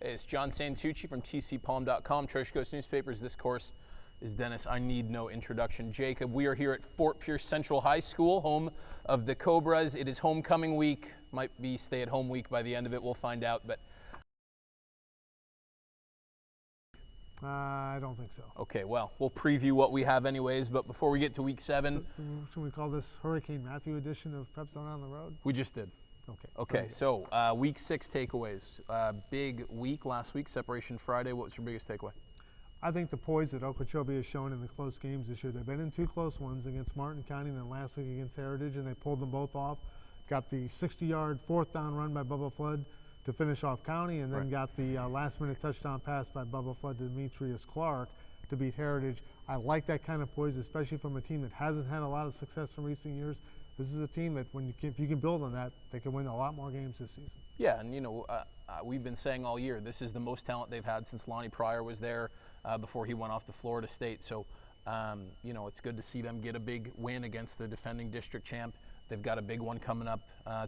Hey, it's John Santucci from tcpalm.com, Treasure Coast Newspapers. This course is Dennis. I need no introduction. Jacob, we are here at Fort Pierce Central High School, home of the Cobras. It is homecoming week. Might be stay-at-home week by the end of it. We'll find out. But I don't think so. Okay, well, we'll preview what we have anyways. But before we get to week 7. Should we call this Hurricane Matthew edition of PrepZone on the road? We just did. Okay, so week 6 takeaways. Big week last week, Separation Friday. What was your biggest takeaway? I think the poise that Okeechobee has shown in the close games this year. They've been in 2 close ones against Martin County and then last week against Heritage, and they pulled them both off. Got the 60-yard 4th down run by Bubba Flood to finish off County, and then got the last-minute touchdown pass by Bubba Flood to Demetrius Clark to beat Heritage. I like that kind of poise, especially from a team that hasn't had a lot of success in recent years. This is a team that, if you can build on that, they can win a lot more games this season. Yeah, and we've been saying all year, this is the most talent they've had since Lonnie Pryor was there before he went off to Florida State. So, it's good to see them get a big win against the defending district champ. They've got a big one coming up,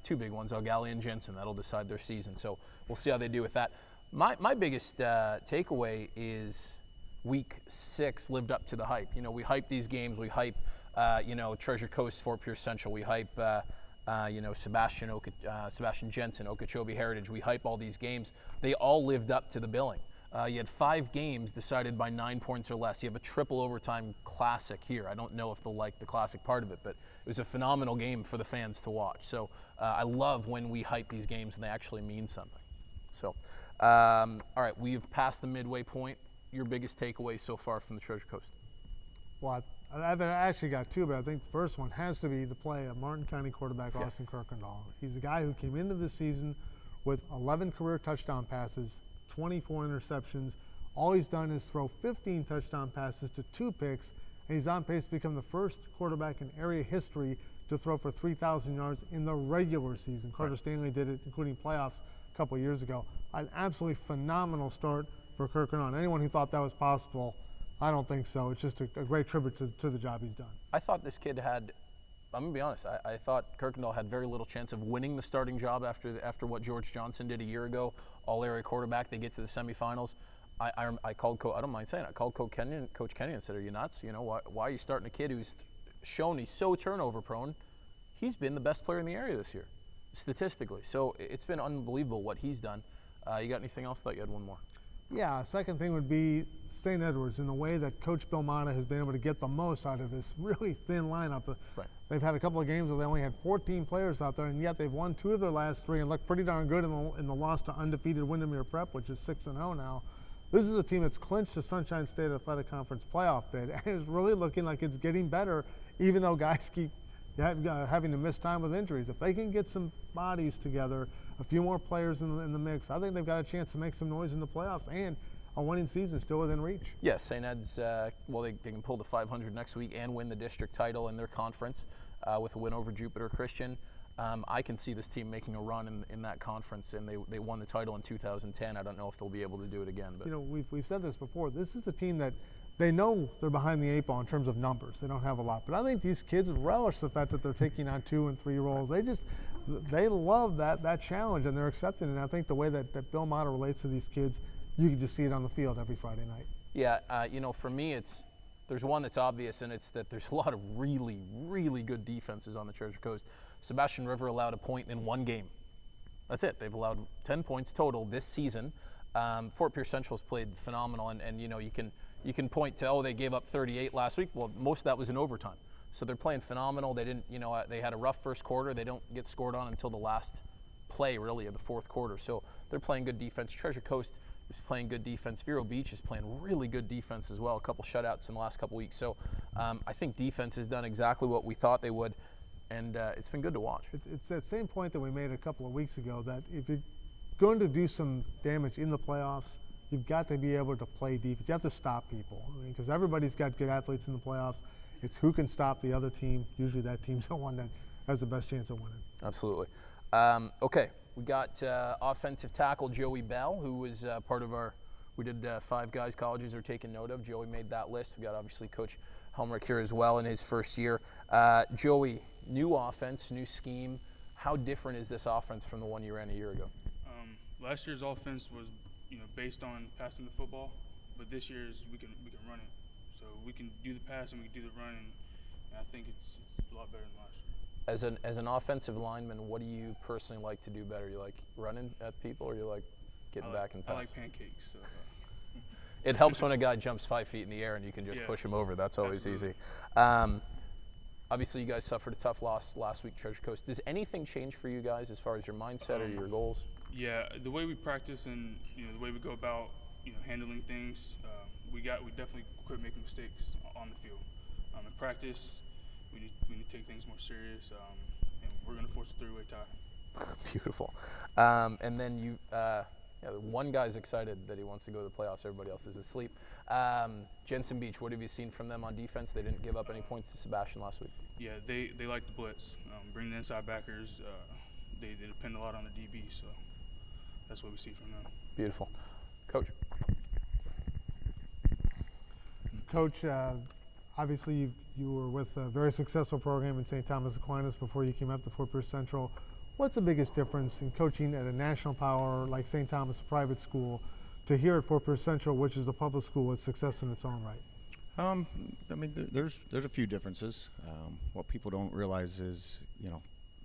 2 big ones, O'Galley and Jensen. That'll decide their season. So we'll see how they do with that. My biggest takeaway is week 6 lived up to the hype. We hype these games. We hype, Treasure Coast, Fort Pierce Central. We hype, Sebastian Jensen, Okeechobee Heritage. We hype all these games. They all lived up to the billing. You had 5 games decided by 9 points or less. You have a triple overtime classic here. I don't know if they'll like the classic part of it, but it was a phenomenal game for the fans to watch. So I love when we hype these games and they actually mean something. So, all right, we've passed the midway point. Your biggest takeaway so far from the Treasure Coast? Well, I've actually got 2, but I think the first one has to be the play of Martin County quarterback Austin Kuykendall. He's the guy who came into this season with 11 career touchdown passes, 24 interceptions. All he's done is throw 15 touchdown passes to 2 picks, and he's on pace to become the first quarterback in area history to throw for 3,000 yards in the regular season. Carter Stanley did it, including playoffs a couple of years ago. An absolutely phenomenal start for Kuykendall. Anyone who thought that was possible, I don't think so. It's just a great tribute to the job he's done. I thought this kid had, I'm going to be honest, I thought Kuykendall had very little chance of winning the starting job after what George Johnson did a year ago, all-area quarterback. They get to the semifinals. I called, I don't mind saying it, I called Coach Kenny and said, are you nuts? Why are you starting a kid who's shown he's so turnover-prone? He's been the best player in the area this year, statistically. So it's been unbelievable what he's done. You got anything else? I thought you had one more. Yeah, second thing would be St. Edwards, in the way that Coach Bill Mata has been able to get the most out of this really thin lineup. They've had a couple of games where they only had 14 players out there, and yet they've won 2 of their last 3 and looked pretty darn good in the loss to undefeated Windermere Prep, which is 6-0 now. This is a team that's clinched the Sunshine State Athletic Conference playoff bid and is really looking like it's getting better, even though guys keep having to miss time with injuries. If they can get some bodies together, a few more players in the mix, I think they've got a chance to make some noise in the playoffs and a winning season still within reach. Yes, St. Ed's, they can pull the 500 next week and win the district title in their conference with a win over Jupiter Christian. I can see this team making a run in that conference, and they won the title in 2010. I don't know if they'll be able to do it again. But we've said this before. This is a team that they know they're behind the 8 ball in terms of numbers. They don't have a lot. But I think these kids relish the fact that they're taking on 2- and 3-year-olds. They love that challenge, and they're accepting it. And I think the way that Bill Mata relates to these kids, you can just see it on the field every Friday night. Yeah, for me, there's one that's obvious, and it's that there's a lot of really, really good defenses on the Treasure Coast. Sebastian River allowed a point in 1 game. That's it. They've allowed 10 points total this season. Fort Pierce Central's played phenomenal, and you can point to, they gave up 38 last week. Well, most of that was in overtime. So they're playing phenomenal. They didn't, they had a rough first quarter. They don't get scored on until the last play, really, of the 4th quarter. So they're playing good defense. Treasure Coast is playing good defense. Vero Beach is playing really good defense as well. A couple shutouts in the last couple weeks. So I think defense has done exactly what we thought they would, and it's been good to watch. It's that same point that we made a couple of weeks ago, that if you're going to do some damage in the playoffs, you've got to be able to play defense. You have to stop people, because everybody's got good athletes in the playoffs. It's who can stop the other team. Usually that team's the one that has the best chance of winning. Absolutely. Okay, we got offensive tackle Joey Bell, who was part of we did 5 guys colleges are taking note of. Joey made that list. We got obviously Coach Helmrich here as well in his first year. Joey, new offense, new scheme. How different is this offense from the one you ran a year ago? Last year's offense was based on passing the football. But this year is we can run it. So we can do the pass and we can do the run, and I think it's a lot better than last year. As an offensive lineman, what do you personally like to do better? You like running at people, or you like getting back and pass? I like pancakes. So, it helps when a guy jumps 5 feet in the air and you can just push him over. That's always easy. Obviously, you guys suffered a tough loss last week, Treasure Coast. Does anything change for you guys as far as your mindset or your goals? Yeah, the way we practice and the way we go about handling things, we definitely quit making mistakes on the field. In practice, we need to take things more serious, and we're going to force a 3-way tie. Beautiful. And then you. One guy's excited that he wants to go to the playoffs. Everybody else is asleep. Jensen Beach, what have you seen from them on defense? They didn't give up any points to Sebastian last week. Yeah, they like the blitz. Bring the inside backers. They depend a lot on the DB, so that's what we see from them. Beautiful. Coach. Coach, obviously you were with a very successful program in St. Thomas Aquinas before you came up to Fort Pierce Central. What's the biggest difference in coaching at a national power like St. Thomas, a private school, to here at Fort Pierce Central, which is the public school with success in its own right? I mean, there's a few differences. What people don't realize is,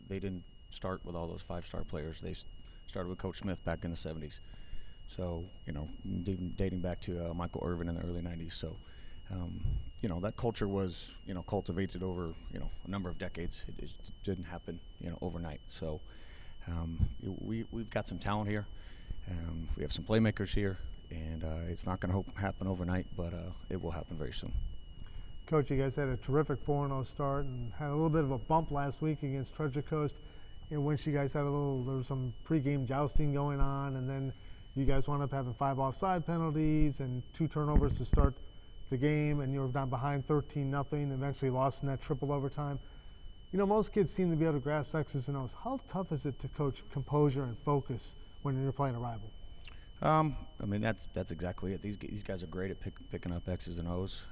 they didn't start with all those 5-star players. They started with Coach Smith back in the 70s. So, dating back to Michael Irvin in the early 90s. So, that culture was, cultivated over, a number of decades. It just didn't happen, overnight. So, we've got some talent here. We have some playmakers here, and it's not going to happen overnight, but it will happen very soon. Coach, you guys had a terrific 4-0 start and had a little bit of a bump last week against Treasure Coast, in which you guys had there was some pregame jousting going on, and then you guys wound up having 5 offside penalties and 2 turnovers to start the game, and you were down behind 13-0, and eventually lost in that triple overtime. Most kids seem to be able to grasp X's and O's. How tough is it to coach composure and focus when you're playing a rival? I mean, that's exactly it. These guys are great at picking up X's and O's.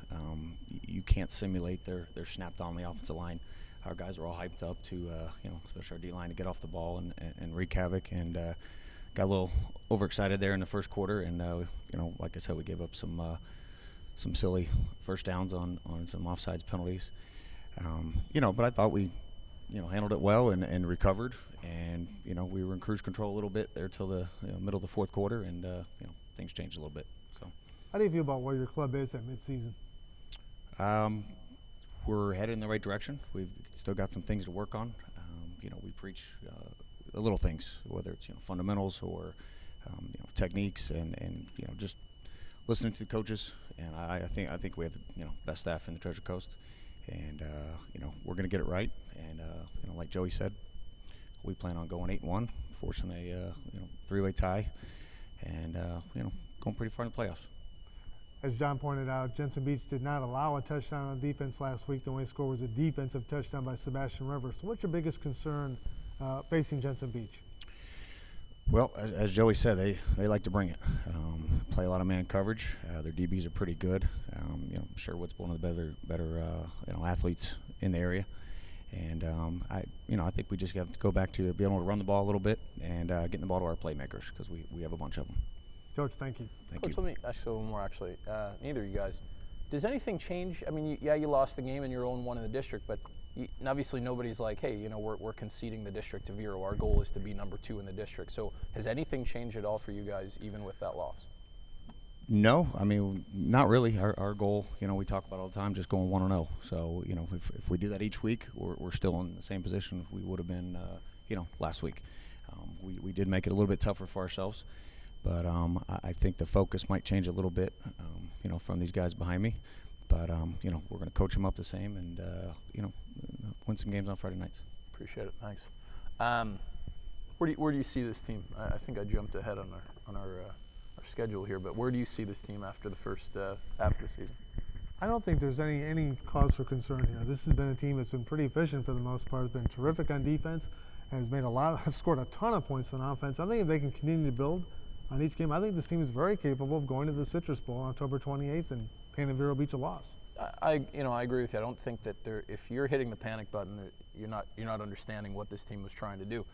You can't simulate their snapped on the offensive line. Our guys are all hyped up to, especially our D-line, to get off the ball and wreak havoc, and got a little overexcited there in the first quarter, and like I said, we gave up some silly first downs on some offsides penalties. But I thought we, handled it well and recovered, and we were in cruise control a little bit there till the middle of the fourth quarter, and things changed a little bit. So, how do you feel about where your club is at midseason? We're headed in the right direction. We've still got some things to work on. We preach the little things, whether it's fundamentals or techniques, and just listening to the coaches. And I think we have the best staff in the Treasure Coast, and we're going to get it right. And like Joey said, we plan on going 8-1, forcing a 3-way tie, and going pretty far in the playoffs. As John pointed out, Jensen Beach did not allow a touchdown on defense last week. The only score was a defensive touchdown by Sebastian Rivers. So what's your biggest concern facing Jensen Beach? Well, as Joey said, they like to bring it. Play a lot of man coverage. Their DBs are pretty good. I'm sure what's one of the better athletes in the area. And I think we just have to go back to being able to run the ball a little bit and getting the ball to our playmakers, because we have a bunch of them. Coach, thank you. Thank you. Let me ask you one more, actually. Neither of you guys. Does anything change? I mean, you lost the game and you're 0-1 in the district, but obviously nobody's like, hey, we're conceding the district to Vero. Our goal is to be number 2 in the district. So has anything changed at all for you guys, even with that loss? No, I mean, not really. Our goal, we talk about all the time, just going 1-0. So, if we do that each week, we're still in the same position we would have been, last week. We did make it a little bit tougher for ourselves. But I think the focus might change a little bit, from these guys behind me. But, we're going to coach them up the same and, win some games on Friday nights. Appreciate it. Thanks. Where do you see this team? I think I jumped ahead on our schedule here, but where do you see this team after the first half of the season? I don't think there's any cause for concern here. This has been a team that's been pretty efficient for the most part. Has been terrific on defense, has scored a ton of points on offense. I think if they can continue to build on each game, I think this team is very capable of going to the Citrus Bowl on October 28th and handing Vero Beach a loss. I agree with you. I don't think that if you're hitting the panic button, you're not understanding what this team was trying to do.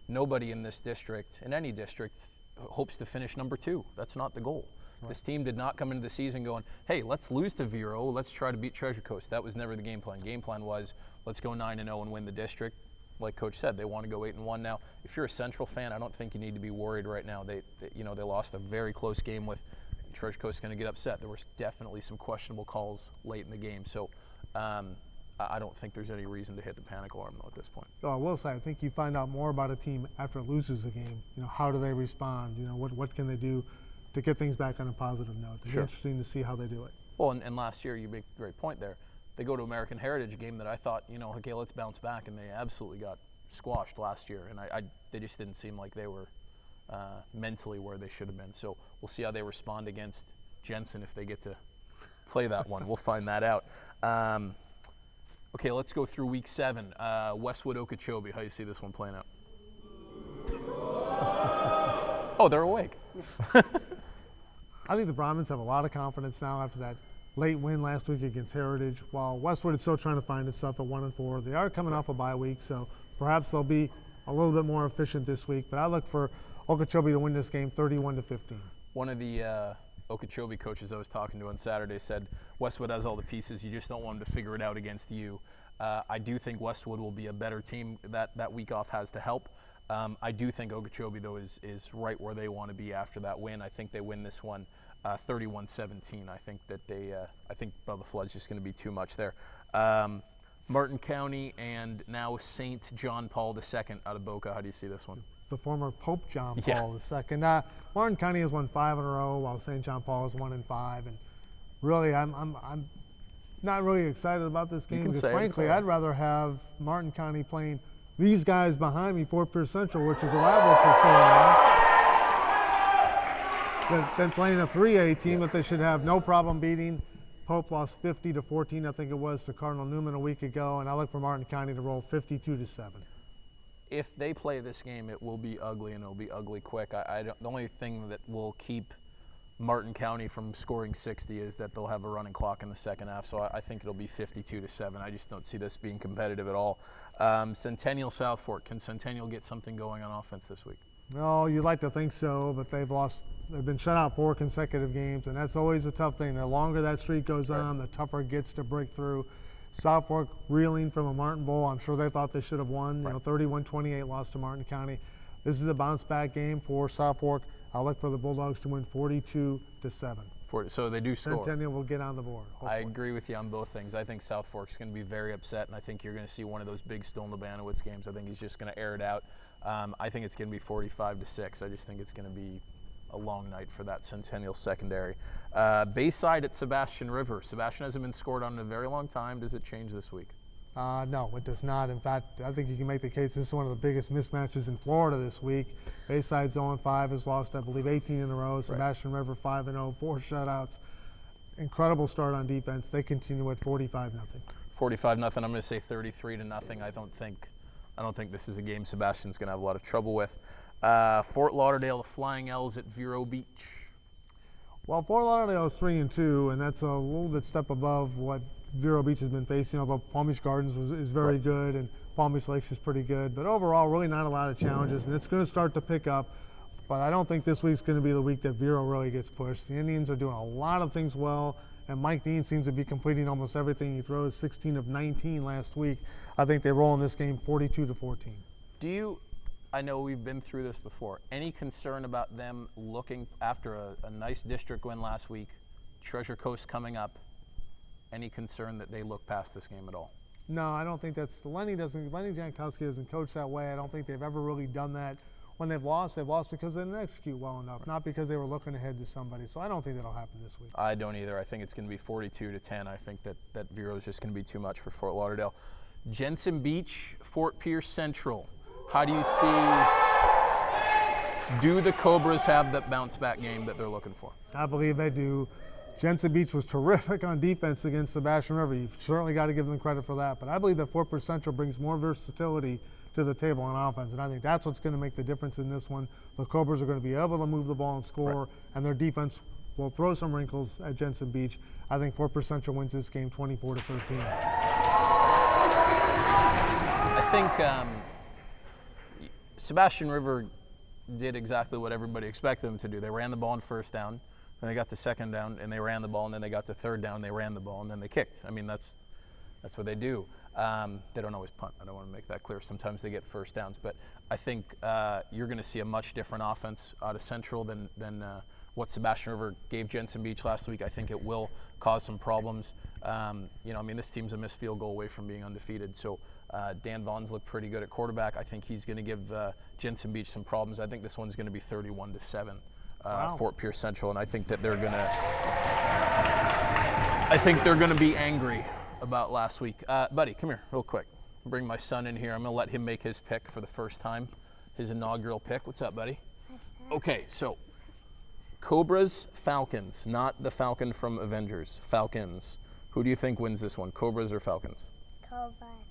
Nobody in this district, in any district, hopes to finish number 2. That's not the goal. Right. This team did not come into the season going, hey, let's lose to Vero, let's try to beat Treasure Coast. That was never the game plan. Game plan was, let's go 9-0 and win the district. Like Coach said, they want to go 8-1 now. If you're a Central fan, I don't think you need to be worried right now. They lost a very close game with Treasure Coast. Going to get upset. There was definitely some questionable calls late in the game. So I don't think there's any reason to hit the panic alarm though at this point. I will say, I think you find out more about a team after it loses a game. How do they respond? What can they do to get things back on a positive note? It'll be interesting to see how they do it. Well, and last year, you make a great point there. They go to American Heritage, game that I thought, okay, let's bounce back, and they absolutely got squashed last year. And they just didn't seem like they were mentally where they should have been. So we'll see how they respond against Jensen if they get to play that one. We'll find that out. Okay, let's go through week 7. Westwood Okeechobee. How do you see this one playing out? Oh, they're awake. I think the Brahmins have a lot of confidence now after that late win last week against Heritage. While Westwood is still trying to find itself at 1-4, they are coming off a bye week, so perhaps they'll be a little bit more efficient this week. But I look for Okeechobee to win this game 31-15. One of the Okeechobee coaches I was talking to on Saturday said Westwood has all the pieces. You just don't want them to figure it out against you. I do think Westwood will be a better team. That week off has to help. I do think Okeechobee, though, is right where they want to be after that win. I think they win this one 31-17. I think that I think Bubba Flood's just going to be too much there. Martin County and now St. John Paul II out of Boca. How do you see this one? The former Pope John Paul II. Martin County has won 5 in a row, while St. John Paul has 1-5. And really, I'm not really excited about this game because, frankly, I'd rather have Martin County playing these guys behind me, Fort Pierce Central, which is a rival for so long, than playing a 3A team that they should have no problem beating. Pope lost 50-14, I think it was, to Cardinal Newman a week ago, and I look for Martin County to roll 52-7. If they play this game, it will be ugly, and it'll be ugly quick. The only thing that will keep Martin County from scoring 60 is that they'll have a running clock in the second half, so I think it'll be 52-7. I just don't see this being competitive at all. Centennial South Fork. Can Centennial get something going on offense this week? No, you'd like to think so, but they've been shut out 4 consecutive games, and that's always a tough thing. The longer that streak goes on, the tougher it gets to break through. South Fork reeling from a Martin Bowl. I'm sure they thought they should have won. 31-28 lost to Martin County. This is a bounce-back game for South Fork. I'll look for the Bulldogs to win 42-7. So they do score. Centennial will get on the board. Hopefully. I agree with you on both things. I think South Fork's going to be very upset, and I think you're going to see one of those big Stone Lebanowitz games. I think he's just going to air it out. I think it's going to be 45-6. I just think it's going to be a long night for that Centennial secondary. Bayside at Sebastian River. Sebastian hasn't been scored on in a very long time. Does it change this week? No, it does not. In fact, I think you can make the case this is one of the biggest mismatches in Florida this week. Bayside's 0-5, has lost, I believe, 18 in a row. Sebastian River 5-0, 4 shutouts. Incredible start on defense. They continue at 45-0. 45-0. I'm going to say 33-0. I don't think this is a game Sebastian's going to have a lot of trouble with. Fort Lauderdale, the Flying L's at Vero Beach. Well, Fort Lauderdale is 3-2, and that's a little bit step above what Vero Beach has been facing, although Palm Beach Gardens is very good and Palm Beach Lakes is pretty good. But overall, really not a lot of challenges, and it's going to start to pick up. But I don't think this week's going to be the week that Vero really gets pushed. The Indians are doing a lot of things well, and Mike Dean seems to be completing almost everything he throws, 16 of 19 last week. I think they roll in this game 42-14. I know we've been through this before. Any concern about them looking after a nice district win last week, Treasure Coast coming up? Any concern that they look past this game at all? No, I don't think that's Lenny Jankowski doesn't coach that way. I don't think they've ever really done that. When they've lost because they didn't execute well enough, not because they were looking ahead to somebody. So I don't think that'll happen this week. I don't either. I think it's going to be 42-10. I think that Vero is just going to be too much for Fort Lauderdale. Jensen Beach, Fort Pierce Central. How do you see, do the Cobras have that bounce back game that they're looking for? I believe they do. Jensen Beach was terrific on defense against Sebastian River. You've certainly got to give them credit for that. But I believe that Fort Pierce Central brings more versatility to the table on offense, and I think that's what's going to make the difference in this one. The Cobras are going to be able to move the ball and score, and their defense will throw some wrinkles at Jensen Beach. I think Fort Pierce Central wins this game 24-13. I think Sebastian River did exactly what everybody expected them to do. They ran the ball on first down, then they got to second down, and they ran the ball, and then they got to third down, they ran the ball, and then they kicked. I mean, that's what they do. They don't always punt. I don't want to make that clear. Sometimes they get first downs. But I think you're going to see a much different offense out of Central than what Sebastian River gave Jensen Beach last week. I think it will cause some problems. This team's a missed field goal away from being undefeated. So Dan Vaughn's looked pretty good at quarterback. I think he's going to give Jensen Beach some problems. I think this one's going to be 31-7, Fort Pierce Central, and I think that they're going to be angry about last week. Buddy, come here real quick. Bring my son in here. I'm going to let him make his pick for the first time, his inaugural pick. What's up, buddy? Okay, so Cobras, Falcons, not the Falcon from Avengers. Falcons. Who do you think wins this one, Cobras or Falcons?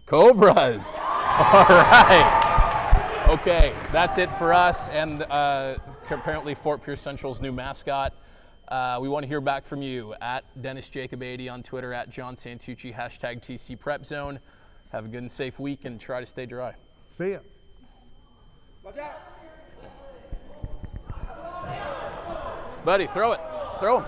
Cobras. All right. Okay, that's it for us and apparently Fort Pierce Central's new mascot. We want to hear back from you at Dennis Jacob 80 on Twitter, at John Santucci, #TC PrepZone. Have a good and safe week and try to stay dry. See ya. Watch out. Buddy, throw it. Throw him.